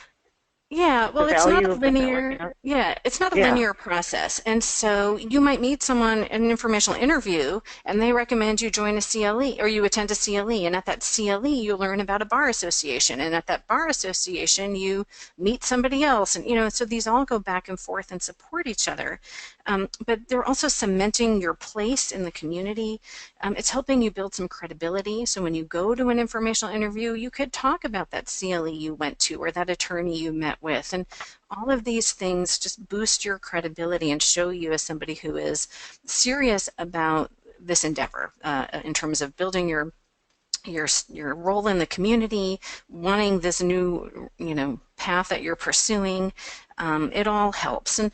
Yeah, well, it's not a linear. It's not a linear process, and so you might meet someone in an informational interview, and they recommend you join a CLE, or you attend a CLE, and at that CLE you learn about a bar association, and at that bar association you meet somebody else, and so these all go back and forth and support each other. But they're also cementing your place in the community. It's helping you build some credibility. So when you go to an informational interview, you could talk about that CLE you went to or that attorney you met with. And all of these things just boost your credibility and show you as somebody who is serious about this endeavor in terms of building your role in the community, wanting this new path that you're pursuing. It all helps. And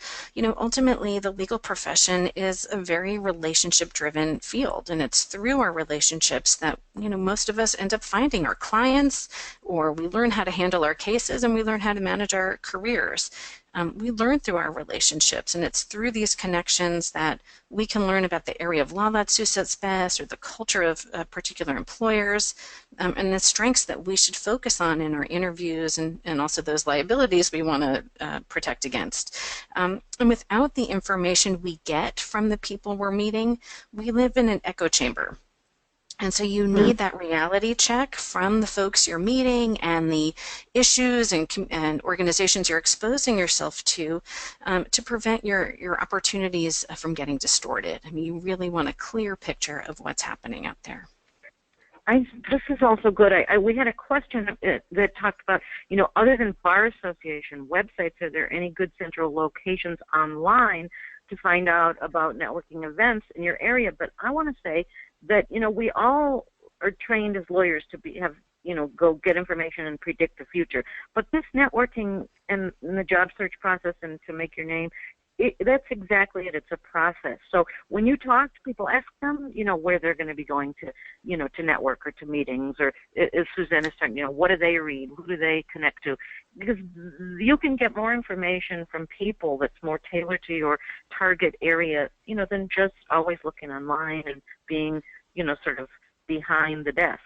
ultimately the legal profession is a very relationship driven field, and it's through our relationships that most of us end up finding our clients, or we learn how to handle our cases, and we learn how to manage our careers. We learn through our relationships, and it's through these connections that we can learn about the area of law that suits us best, or the culture of particular employers, and the strengths that we should focus on in our interviews, and also those liabilities we want to protect against. And without the information we get from the people we're meeting, we live in an echo chamber. And so you need that reality check from the folks you're meeting and the issues and organizations you're exposing yourself to prevent your opportunities from getting distorted. I mean, you really want a clear picture of what's happening out there. This is also good. We had a question that talked about, other than bar association websites, are there any good central locations online to find out about networking events in your area? But I want to say that, we all are trained as lawyers to go get information and predict the future. But this networking and the job search process and to make your name, that's exactly it. It's a process. So when you talk to people, ask them, where they're going to be going to, to network or to meetings, or as Susanne is talking, what do they read? Who do they connect to? Because you can get more information from people that's more tailored to your target area, than just always looking online and being, sort of behind the desk.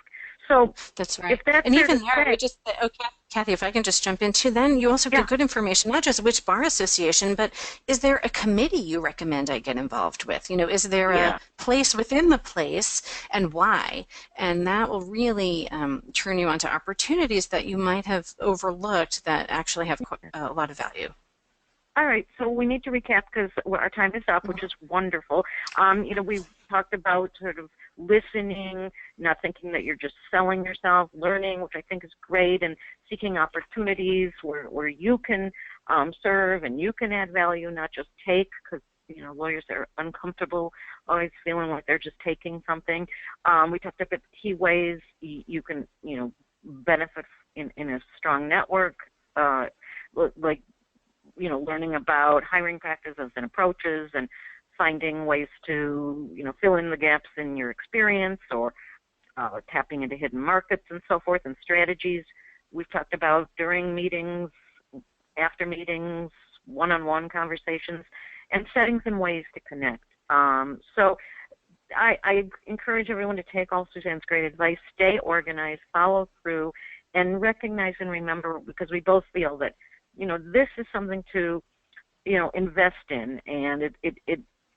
So that's right. And even there, Kathy, if I can just jump in too, then you also get good information, not just which bar association, but is there a committee you recommend I get involved with? Is there a place within the place, and why? And that will really turn you onto opportunities that you might have overlooked that actually have a lot of value. All right, so we need to recap because our time is up, which is wonderful. talked about sort of listening, not thinking that you're just selling yourself, learning, which I think is great, and seeking opportunities where you can serve and you can add value, not just take, because lawyers are uncomfortable always feeling like they're just taking something. We talked about key ways you can benefit in a strong network, like learning about hiring practices and approaches, and finding ways to fill in the gaps in your experience, or tapping into hidden markets and so forth, and strategies. We've talked about during meetings, after meetings, one-on-one conversations, and settings and ways to connect. So I encourage everyone to take all Susanne's great advice, stay organized, follow through, and recognize and remember, because we both feel that this is something to invest in, and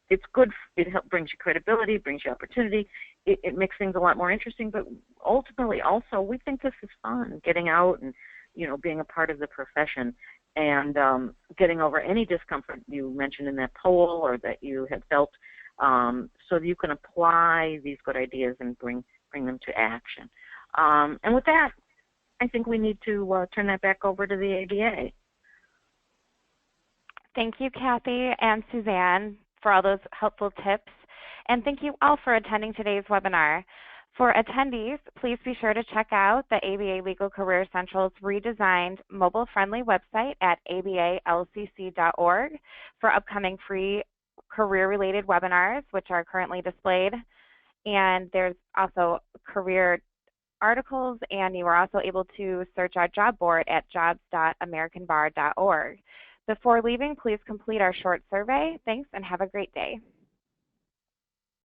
it's good. It brings you credibility, brings you opportunity. It makes things a lot more interesting. But ultimately, also, we think this is fun, getting out and being a part of the profession, and getting over any discomfort you mentioned in that poll or that you had felt, so that you can apply these good ideas and bring them to action. And with that, I think we need to turn that back over to the ABA. Thank you, Kathy and Susanne, for all those helpful tips. And thank you all for attending today's webinar. For attendees, please be sure to check out the ABA Legal Career Central's redesigned mobile-friendly website at abalcc.org for upcoming free career-related webinars, which are currently displayed. And there's also career articles, and you are also able to search our job board at jobs.americanbar.org. Before leaving, please complete our short survey. Thanks, and have a great day.